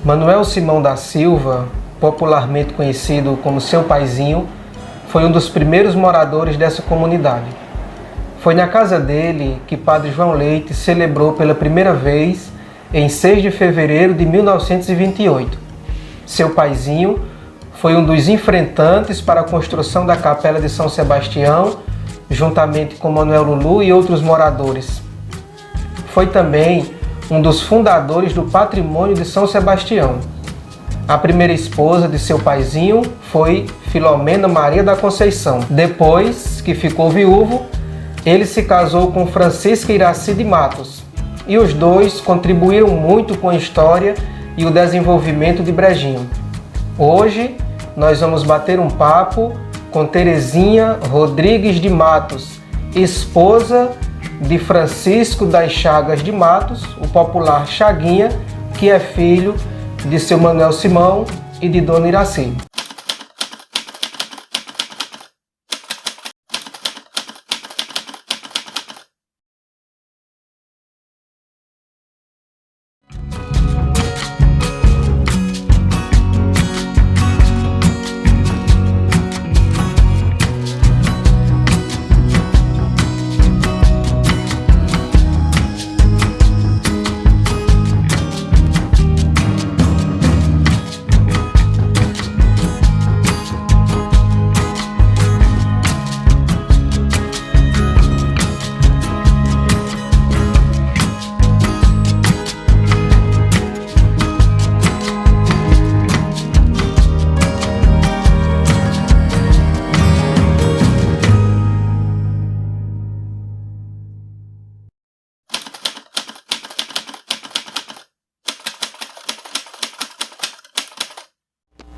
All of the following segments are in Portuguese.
Manuel Simão da Silva, popularmente conhecido como Seu Paizinho, foi um dos primeiros moradores dessa comunidade. Foi na casa dele que Padre João Leite celebrou pela primeira vez em 6 de fevereiro de 1928. Seu Paizinho foi um dos enfrentantes para a construção da Capela de São Sebastião, juntamente com Manuel Lulu e outros moradores. Foi também um dos fundadores do patrimônio de São Sebastião. A primeira esposa de Seu Paizinho foi Filomena Maria da Conceição. Depois que ficou viúvo, ele se casou com Francisca Iraci de Matos, e os dois contribuíram muito com a história e o desenvolvimento de Brejinho. Hoje, nós vamos bater um papo com Terezinha Rodrigues de Matos, esposa de Francisco das Chagas de Matos, o popular Chaguinha, que é filho de seu Manuel Simão e de Dona Iraci.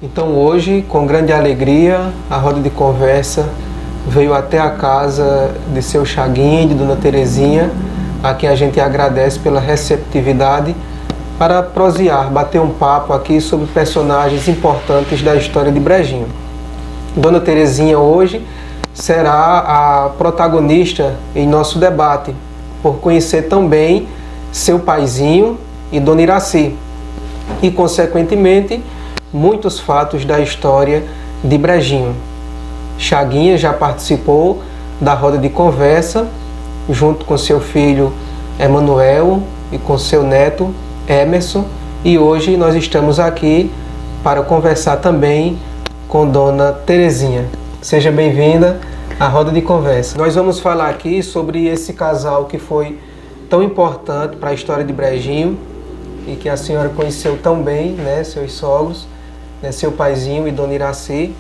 Então hoje, com grande alegria, a roda de conversa veio até a casa de seu Chaguinha e de Dona Terezinha, a quem a gente agradece pela receptividade para prosear, bater um papo aqui sobre personagens importantes da história de Brejinho. Dona Terezinha hoje será a protagonista em nosso debate, por conhecer também Seu Paizinho e Dona Iraci, e consequentemente muitos fatos da história de Brejinho. Chaguinha já participou da roda de conversa junto com seu filho Emanuel e com seu neto Emerson, e hoje nós estamos aqui para conversar também com Dona Terezinha. Seja bem-vinda à roda de conversa. Nós vamos falar aqui sobre esse casal que foi tão importante para a história de Brejinho e que a senhora conheceu tão bem, né, seus sogros, né, Seu Paizinho e Dona Iraci.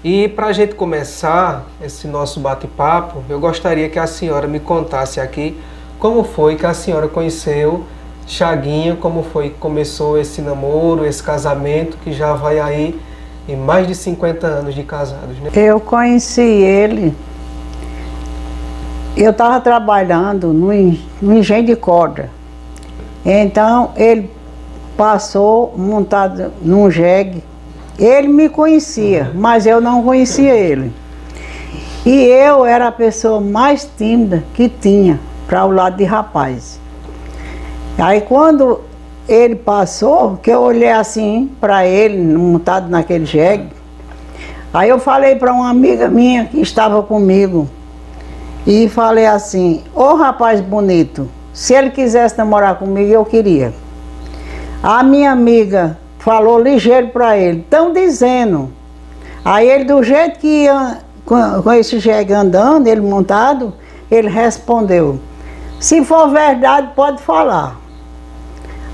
E para a gente começar esse nosso bate-papo, eu gostaria que a senhora me contasse aqui como foi que a senhora conheceu Chaguinha, como foi que começou esse namoro, esse casamento, que já vai aí em mais de 50 anos de casados, né? Eu conheci ele, eu estava trabalhando no engenho de corda. Então ele passou montado num jegue. Ele me conhecia, mas eu não conhecia ele. E eu era a pessoa mais tímida que tinha para o lado de rapaz. Aí quando ele passou, que eu olhei assim para ele, montado naquele jegue, aí eu falei para uma amiga minha que estava comigo, e falei assim: ô rapaz bonito, se ele quisesse namorar comigo, eu queria. A minha amiga falou ligeiro para ele: estão dizendo. Aí ele, do jeito que ia com esse jegue andando, ele montado, ele respondeu: se for verdade, pode falar.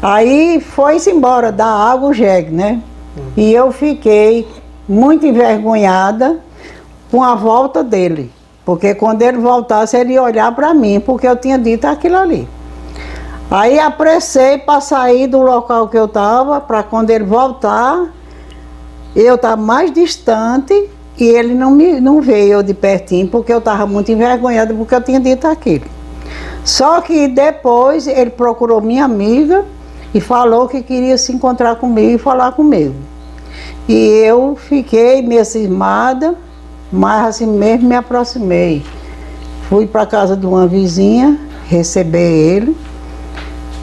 Aí foi-se embora, dar água o jegue, né? E eu fiquei muito envergonhada com a volta dele, porque quando ele voltasse, ele ia olhar para mim, porque eu tinha dito aquilo ali. Aí apressei para sair do local que eu estava, para quando ele voltar, eu estava mais distante e ele não veio de pertinho, porque eu estava muito envergonhada, porque eu tinha dito aquilo. Só que depois ele procurou minha amiga e falou que queria se encontrar comigo e falar comigo. E eu fiquei meio cismada, mas assim mesmo me aproximei. Fui para a casa de uma vizinha receber ele,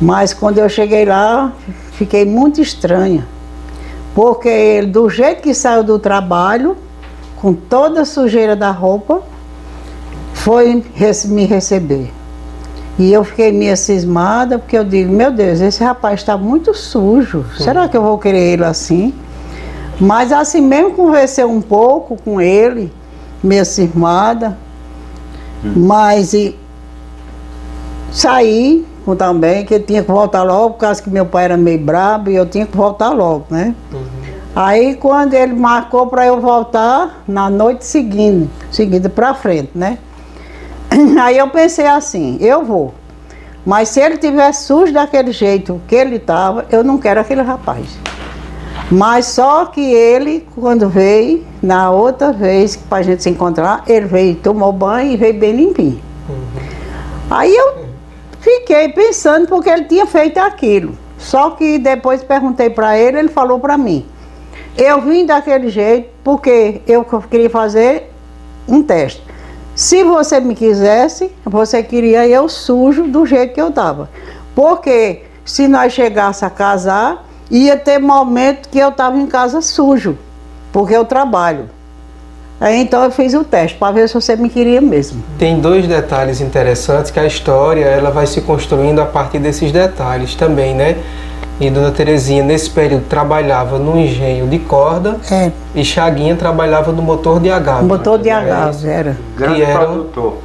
mas quando eu cheguei lá, fiquei muito estranha. Porque ele, do jeito que saiu do trabalho, com toda a sujeira da roupa, foi me receber. E eu fiquei meio cismada, porque eu digo, meu Deus, esse rapaz está muito sujo. Será que eu vou querer ele assim? Mas assim mesmo conversei um pouco com ele, meio cismada. Mas saí também, que eu tinha que voltar logo, por causa que meu pai era meio brabo e eu tinha que voltar logo, né? Aí quando ele marcou para eu voltar, na noite seguinte para frente, né? Aí eu pensei assim, eu vou. Mas se ele tiver sujo daquele jeito que ele estava, eu não quero aquele rapaz. Mas só que ele, quando veio, na outra vez para a gente se encontrar, ele veio, tomou banho e veio bem limpinho. Aí eu fiquei pensando porque ele tinha feito aquilo. Só que depois perguntei para ele, ele falou para mim. Eu vim daquele jeito porque eu queria fazer um teste. Se você me quisesse, você queria eu sujo do jeito que eu estava. Porque se nós chegássemos a casar, ia ter momento que eu estava em casa sujo, porque eu trabalho. Aí então eu fiz o teste para ver se você me queria mesmo. Tem dois detalhes interessantes que a história ela vai se construindo a partir desses detalhes também, né? E Dona Terezinha, nesse período, trabalhava no engenho de corda e Chaguinha trabalhava no motor de agave. Motor de agave, era. Grande produtor.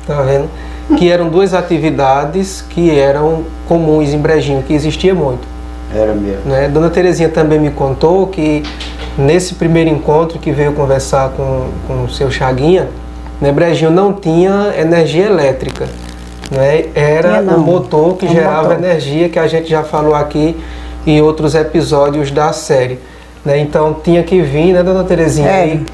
Tá vendo? Que eram duas atividades que eram comuns em Brejinho, que existia muito. Era mesmo. Né? Dona Terezinha também me contou que nesse primeiro encontro que veio conversar com o seu Chaguinha, né, Brejinho não tinha energia elétrica. Né? Era o motor que gerava energia, que a gente já falou aqui em outros episódios da série. Né? Então tinha que vir, né, Dona Terezinha? E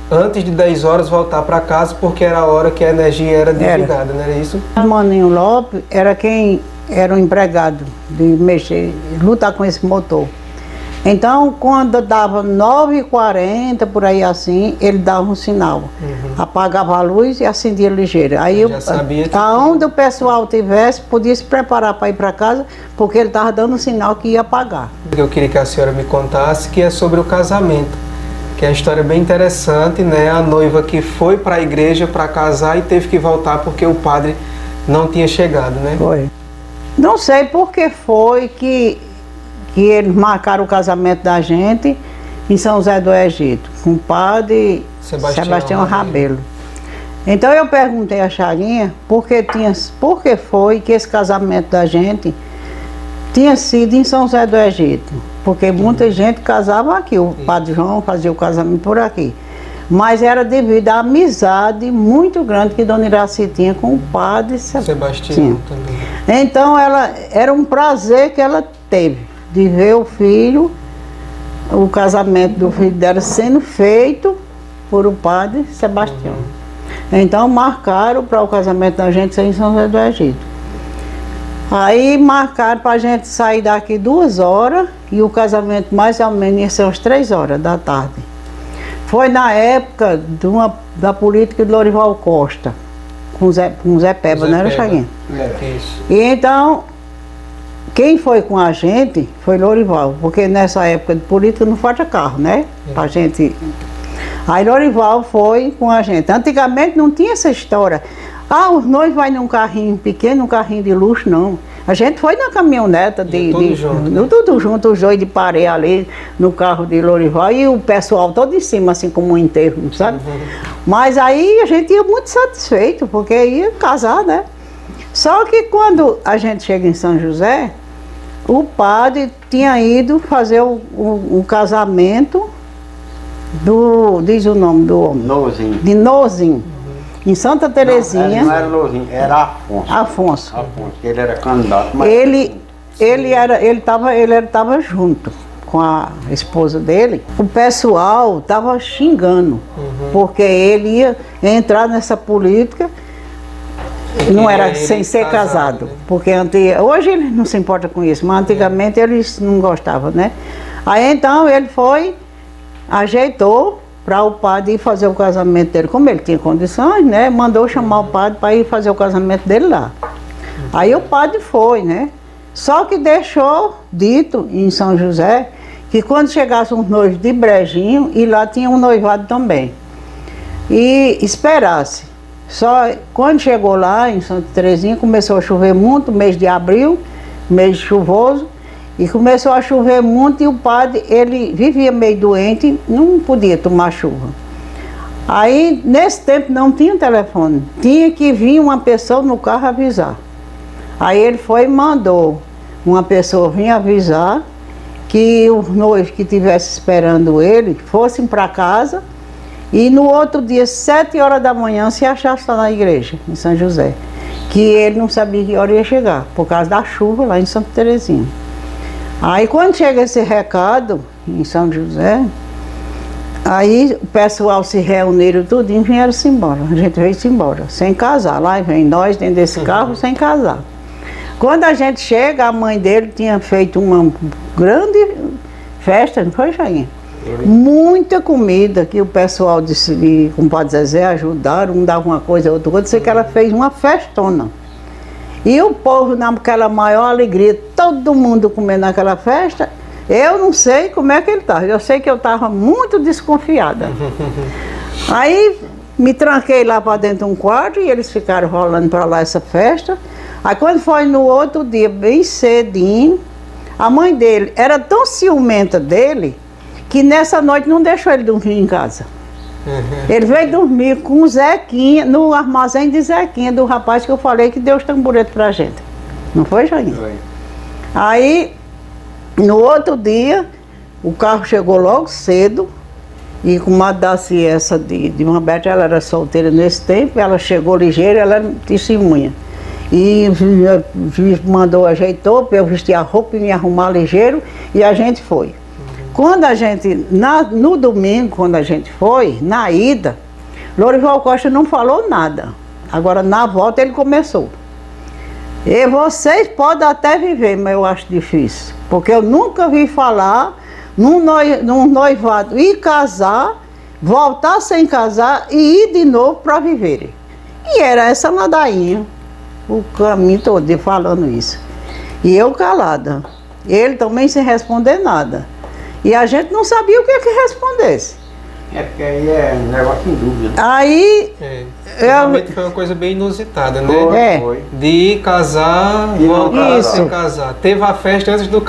antes de 10 horas voltar para casa, porque era a hora que a energia era desligada, não era isso? O Maninho Lopes era quem era o empregado de mexer, lutar com esse motor. Então, quando dava 9h40, por aí assim, ele dava um sinal. Apagava a luz e acendia ligeiro. Aí aonde o pessoal tivesse, podia se preparar para ir para casa, porque ele estava dando um sinal que ia apagar. Eu queria que a senhora me contasse, que é sobre o casamento. Que é uma história bem interessante, né? A noiva que foi para a igreja para casar e teve que voltar porque o padre não tinha chegado, né? Foi. Não sei por que foi que eles marcaram o casamento da gente em São José do Egito, com o padre Sebastião Rabelo. Então eu perguntei a Chaguinha por que foi que esse casamento da gente tinha sido em São José do Egito. Porque muita gente casava aqui, o padre João fazia o casamento por aqui. Mas era devido à amizade muito grande que Dona Iraci tinha com o padre Sebastião também. Então era um prazer que ela teve de ver o casamento do filho dela sendo feito por o padre Sebastião. Então marcaram para o casamento da gente ser em São José do Egito. Aí marcaram para a gente sair daqui 2 horas e o casamento mais ou menos ia ser às 3 horas da tarde. Foi na época da política de Lorival Costa, com Zé Peba, não era, Chaguinha? Isso. E então, quem foi com a gente foi Lorival, porque nessa época de política não falta carro, né? Pra gente. Aí Lorival foi com a gente. Antigamente não tinha essa história. Os noivos vão num carrinho pequeno, num carrinho de luxo, não. A gente foi na caminhoneta tudo junto, os dois de pareia ali no carro de Lorival e o pessoal todo em cima, assim como um enterro, sabe? Mas aí a gente ia muito satisfeito, porque ia casar, né? Só que quando a gente chega em São José, o padre tinha ido fazer o casamento diz o nome do homem? Nozinho. De Nozinho. Em Santa Terezinha. Não era Nozinho, era Afonso. Afonso. Ele era candidato. Mas Ele estava junto com a esposa dele. O pessoal estava xingando, porque ele ia entrar nessa política. Não era sem ser casado, né? Porque hoje ele não se importa com isso, mas antigamente eles não gostavam, né? Aí então ele foi, ajeitou para o padre ir fazer o casamento dele. Como ele tinha condições, né? Mandou chamar o padre para ir fazer o casamento dele lá. Aí o padre foi, né? Só que deixou dito em São José que quando chegasse um noivo de Brejinho, e lá tinha um noivado também, e esperasse. Só quando chegou lá em Santa Terezinha, começou a chover muito, mês de abril, mês chuvoso, e começou a chover muito, e o padre, ele vivia meio doente, não podia tomar chuva. Aí, nesse tempo, não tinha telefone, tinha que vir uma pessoa no carro avisar. Aí ele foi e mandou uma pessoa vir avisar que os noivos que estivessem esperando ele fossem para casa, e no outro dia, 7 horas da manhã, se achasse lá na igreja, em São José, que ele não sabia que hora ia chegar, por causa da chuva lá em Santa Terezinha. Aí quando chega esse recado em São José, aí o pessoal se reuniram tudinho e vieram-se embora. A gente veio-se embora, sem casar. Lá vem nós dentro desse carro sem casar. Quando a gente chega, a mãe dele tinha feito uma grande festa, não foi, Chaguinha? Muita comida, que o pessoal disse, com o padre Zezé ajudaram, um dava uma coisa, outro coisa, sei que ela fez uma festona. E o povo naquela maior alegria, todo mundo comendo naquela festa. Eu não sei como é que ele estava, eu sei que eu estava muito desconfiada. Aí me tranquei lá para dentro de um quarto e eles ficaram rolando para lá essa festa. Aí quando foi no outro dia, bem cedinho, a mãe dele era tão ciumenta dele que nessa noite não deixou ele dormir em casa. Ele veio dormir com o Zequinha, no armazém de Zequinha, do rapaz que eu falei que deu os tamboretos pra gente. Não foi, Joaninha? Foi. Aí, no outro dia, o carro chegou logo cedo, e com uma Daci essa de uma Bete, ela era solteira nesse tempo, ela chegou ligeira, ela era testemunha. E o juiz mandou, ajeitou, para eu vestir a roupa e me arrumar ligeiro, e a gente foi. Quando a gente, no domingo, quando a gente foi, na ida, Lorival Costa não falou nada. Agora, na volta, ele começou. E vocês podem até viver, mas eu acho difícil. Porque eu nunca vi falar num noivado e casar, voltar sem casar e ir de novo para viver. E era essa ladainha, o caminho todo falando isso. E eu calada. Ele também sem responder nada. E a gente não sabia o que respondesse. É porque aí é um negócio em dúvida. Aí... Realmente foi uma coisa bem inusitada, né? Foi. De ir casar, E não voltar Isso. sem casar. Teve a festa antes do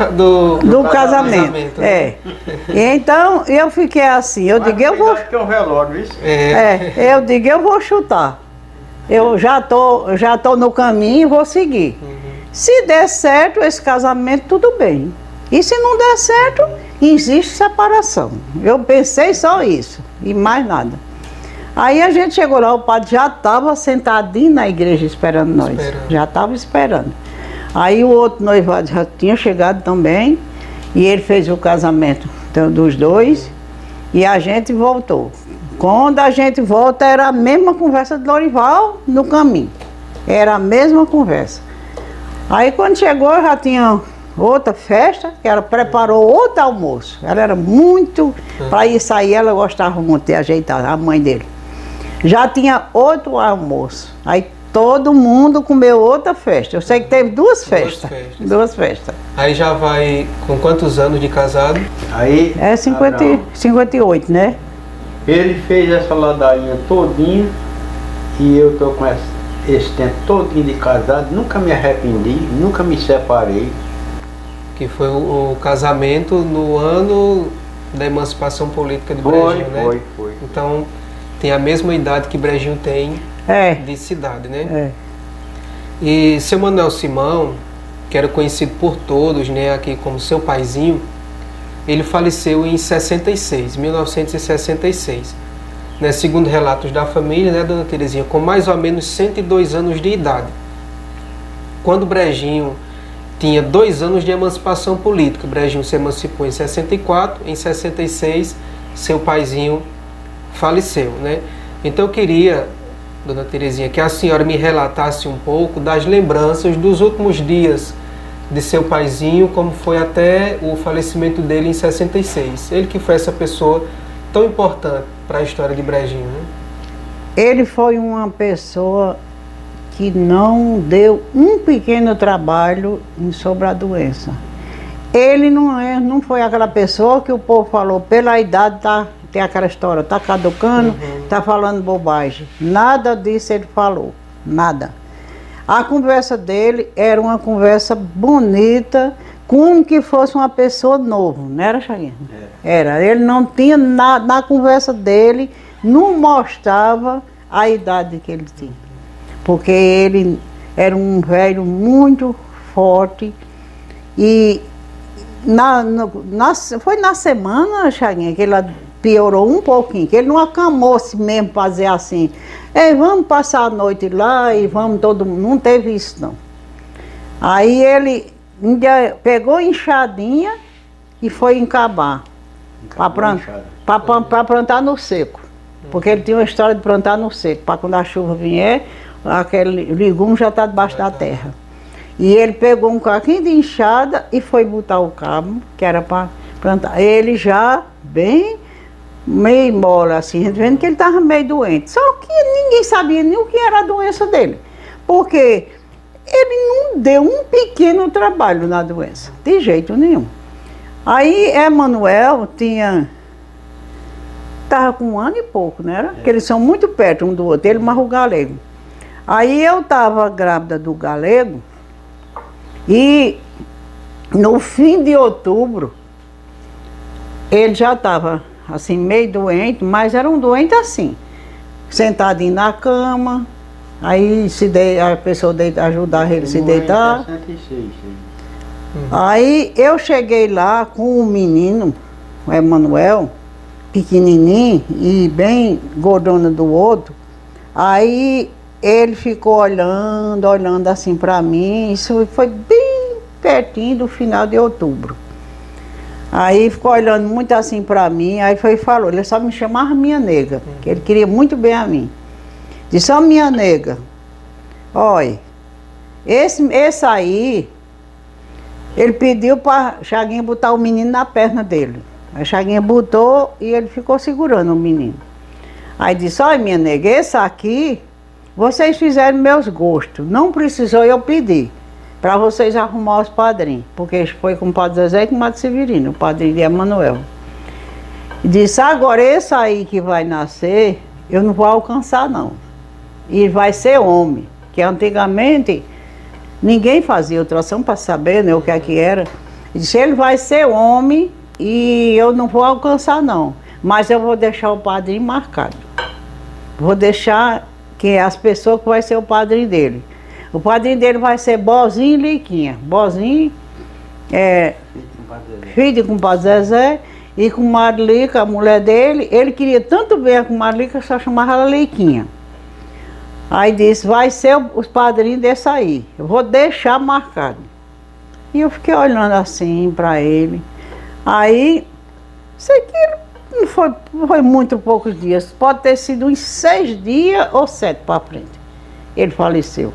casamento. né? E então eu fiquei assim, eu digo, eu vou. Que é um relógio, isso? Eu digo, eu vou chutar. Eu já tô no caminho e vou seguir. Se der certo esse casamento, tudo bem. E se não der certo, existe separação. Eu pensei só isso, e mais nada. Aí a gente chegou lá, o padre já estava sentadinho na igreja esperando nós. Já estava esperando. Aí o outro noivado já tinha chegado também, e ele fez o casamento dos dois, e a gente voltou. Quando a gente volta, era a mesma conversa de Lorival no caminho. Era a mesma conversa. Aí quando chegou, já tinha outra festa, que ela preparou outro almoço. Ela era muito... Para ir sair, ela gostava muito de ajeitar, a mãe dele. Já tinha outro almoço. Aí todo mundo comeu outra festa. Eu sei que teve duas festas. Aí já vai com quantos anos de casado? Aí, É 58, né? ele fez essa ladainha todinha e eu tô com esse tempo todinho de casado, nunca me arrependi, nunca me separei. Que foi o casamento no ano da emancipação política de Brejinho, né? Foi. Então, tem a mesma idade que Brejinho tem de cidade, né? E seu Manuel Simão, que era conhecido por todos, né, aqui como seu paizinho, ele faleceu em 1966, né, segundo relatos da família, né, Dona Terezinha, com mais ou menos 102 anos de idade. Quando Brejinho tinha 2 anos de emancipação política, Brejinho se emancipou em 64, em 66 seu paizinho faleceu, né? Então eu queria, Dona Terezinha, que a senhora me relatasse um pouco das lembranças dos últimos dias de seu paizinho, como foi até o falecimento dele em 66. Ele que foi essa pessoa tão importante para a história de Brejinho, né? Ele foi uma pessoa que não deu um pequeno trabalho sobre a doença. Ele não foi aquela pessoa que o povo falou, pela idade tem aquela história, tá caducando, tá falando bobagem. Nada disso ele falou, nada. A conversa dele era uma conversa bonita, como que fosse uma pessoa nova, não era, Chaguinha? Era. Ele não tinha nada, na conversa dele, não mostrava a idade que ele tinha. Porque ele era um velho muito forte e foi na semana, Chaguinha, que ele piorou um pouquinho, que ele não acamou-se mesmo fazer assim. Vamos passar a noite lá e vamos todo mundo. Não teve isso, não. Aí ele pegou enxadinha e foi encabar. Para plantar no seco. Porque ele tinha uma história de plantar no seco. Para quando a chuva vier, aquele legume já está debaixo da terra. E ele pegou um caquinho de enxada e foi botar o cabo, que era para plantar. Ele já bem meio mole, assim, vendo que ele estava meio doente. Só que ninguém sabia nem o que era a doença dele. Porque ele não deu um pequeno trabalho na doença, de jeito nenhum. Aí Emanuel estava com 1 ano e pouco, né? Porque eles são muito perto um do outro, ele mais o Galego. Aí eu estava grávida do Galego e no fim de outubro ele já estava assim, meio doente, mas era um doente assim, sentadinho na cama, aí a pessoa ajudar ele a se deitar. Aí eu cheguei lá com o menino, o Emanuel, pequenininho e bem gordona do outro. Aí ele ficou olhando assim para mim, isso foi bem pertinho do final de outubro. Aí ficou olhando muito assim para mim, aí falou, ele só me chamava minha nega, que ele queria muito bem a mim. Disse, ó minha nega, olha, esse aí, ele pediu para Chaguinha botar o menino na perna dele. A Chaguinha botou e ele ficou segurando o menino. Aí disse, olha minha nega, esse aqui, vocês fizeram meus gostos, não precisou eu pedir. Para vocês arrumar os padrinhos, porque foi com o Padre Zezé e com o Padre Severino, o padrinho de Emanuel. E disse, agora esse aí que vai nascer, eu não vou alcançar não. E vai ser homem, que antigamente ninguém fazia ultrassom para saber, né, o que é que era. E disse, ele vai ser homem e eu não vou alcançar não, mas eu vou deixar o padrinho marcado. Vou deixar que as pessoas que vai ser o padrinho dele. O padrinho dele vai ser Bozinho e Liquinha. Bozinho filho com o Padre Zezé e com Marlica, a mulher dele. Ele queria tanto bem com Marlica que só chamava ela Liquinha. Aí disse, vai ser os padrinhos desse aí. Eu vou deixar marcado. E eu fiquei olhando assim para ele. Aí, sei que não foi muito poucos dias. Pode ter sido uns 6 dias ou 7 para frente. Ele faleceu.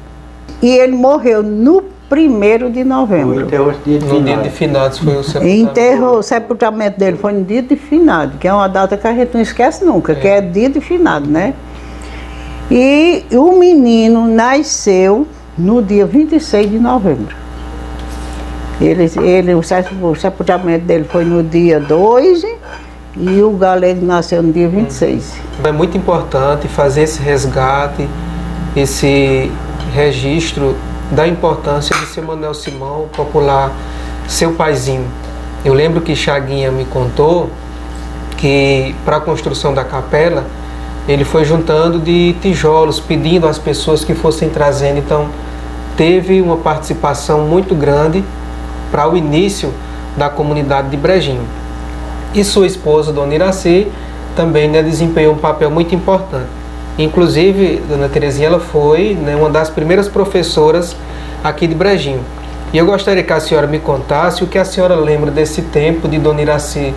E ele morreu no 1º de novembro. No dia de finados foi o sepultamento. O sepultamento dele foi no dia de finado, que é uma data que a gente não esquece nunca, que é dia de finado, né? E o menino nasceu no dia 26 de novembro. O sepultamento dele foi no dia 2 e o Galego nasceu no dia 26. É muito importante fazer esse resgate, esse registro da importância de seu Manuel Simão, popular, seu paizinho. Eu lembro que Chaguinha me contou que para a construção da capela ele foi juntando de tijolos, pedindo às pessoas que fossem trazendo. Então teve uma participação muito grande para o início da comunidade de Brejinho. E sua esposa, Dona Iraci, também, né, desempenhou um papel muito importante. Inclusive, Dona Terezinha, ela foi, né, uma das primeiras professoras aqui de Brejinho. E eu gostaria que a senhora me contasse o que a senhora lembra desse tempo de Dona Iraci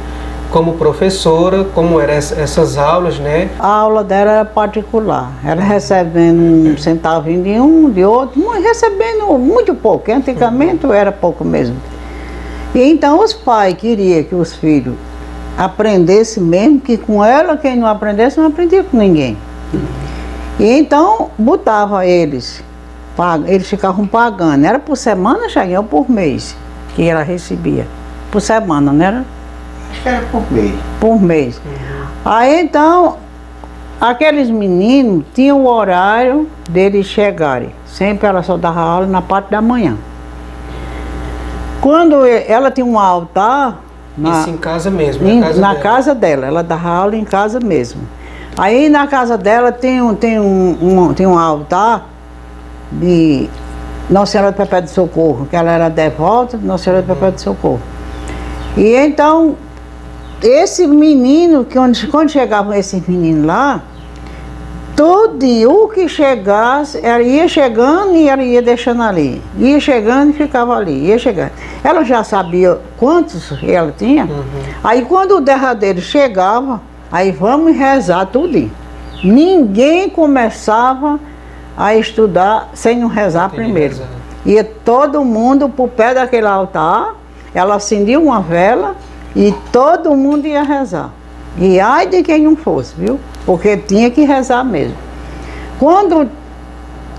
como professora, como eram essas aulas, né? A aula dela era particular, era recebendo um centavinho de um, de outro, recebendo muito pouco, antigamente era pouco mesmo. E então os pais queriam que os filhos aprendessem mesmo, que com ela, quem não aprendesse, não aprendia com ninguém. E então botava eles eles ficavam pagando. Era por semana, Chaguinho, ou por mês que ela recebia? Por semana, não era? Acho que era por mês. Por mês. Aí então, aqueles meninos tinham o horário deles chegarem. Sempre ela só dava aula na parte da manhã. Quando ela tinha um altar... Isso em casa mesmo, na casa dela, ela dava aula em casa mesmo. Aí na casa dela tem um altar de Nossa Senhora do Perpétuo Socorro, que ela era devota de Nossa Senhora do Perpétuo Socorro. E então, esse menino, quando chegavam esses meninos lá, todo o que chegasse, ela ia chegando e ela ia deixando ali. Ia chegando e ficava ali, ia chegando. Ela já sabia quantos ela tinha. Aí quando o derradeiro chegava, aí vamos rezar tudinho. Ninguém começava a estudar sem não rezar primeiro. Ia todo mundo pro pé daquele altar, ela acendia uma vela e todo mundo ia rezar. E ai de quem não fosse, viu? Porque tinha que rezar mesmo. Quando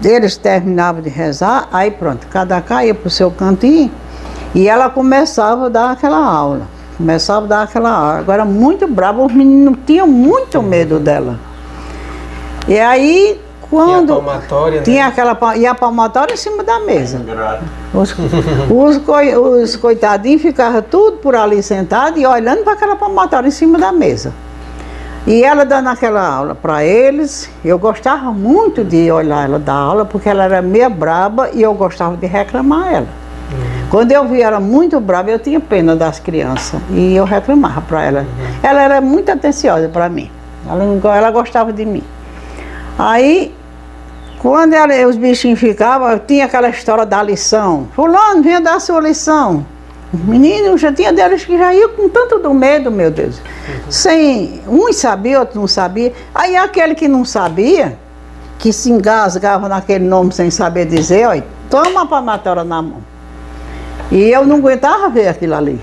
eles terminavam de rezar, aí pronto, cada cá ia pro seu cantinho e ela começava a dar aquela aula. Começava a dar aquela aula. Agora muito brava, os meninos tinham muito medo dela. E aí, quando... E a palmatória, tinha né? aquela... E a palmatória em cima da mesa. Os coitadinhos ficavam tudo por ali sentados e olhando para aquela palmatória em cima da mesa. E ela dando aquela aula para eles, eu gostava muito de olhar ela dar aula, porque ela era meio braba e eu gostava de reclamar ela. Quando eu vi ela muito brava, eu tinha pena das crianças e eu reclamava para ela. Ela era muito atenciosa para mim, ela gostava de mim. Aí, quando os bichinhos ficavam, tinha aquela história da lição. Fulano, venha dar a sua lição. Os meninos, já tinha deles que já iam com tanto do medo, meu Deus. Uns sabiam, outros não sabiam. Aí aquele que não sabia, que se engasgava naquele nome sem saber dizer, olha, toma a palmatória na mão. E eu não aguentava ver aquilo ali.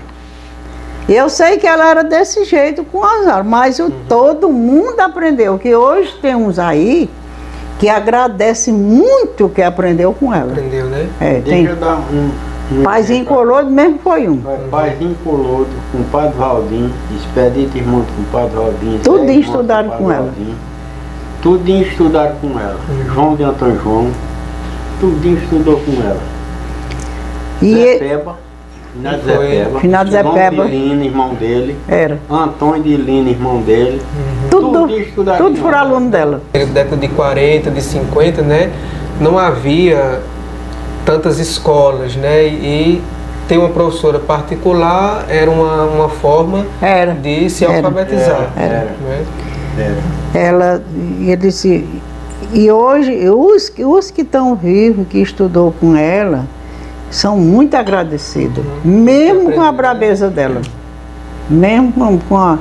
Eu sei que ela era desse jeito com azar, mas todo mundo aprendeu, que hoje tem uns aí que agradece muito o que aprendeu com ela. Aprendeu, né? Deixa eu dar um Paizinho Colodo mesmo foi um. Paizinho Colodo, com o Padre Valdim, Expedito Irmão com o Padre Valdim. Tudinho estudaram com ela. Tudinho estudaram com ela. João de Antônio João, tudinho estudou com ela. Zé Peba, Finado Zé Peba. João de Lina, irmão dele. Era. Antônio de Lina, irmão dele. Tudo foram aluno dela. Na década de 40, de 50, né? Não havia tantas escolas, né? E ter uma professora particular era uma forma de se alfabetizar. Ele disse, e hoje os que estão vivos, que estudou com ela, são muito agradecidos, mesmo com a brabeza dela. Mesmo com a...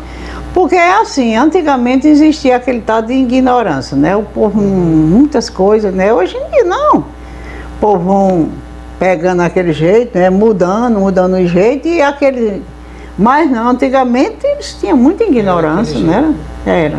Porque é assim, antigamente existia aquele tal de ignorância, né? O povo, muitas coisas, né? Hoje em dia não. O povo vão pegando aquele jeito, né? Mudando o jeito e aquele... Mas não, antigamente eles tinham muita ignorância, né? Era.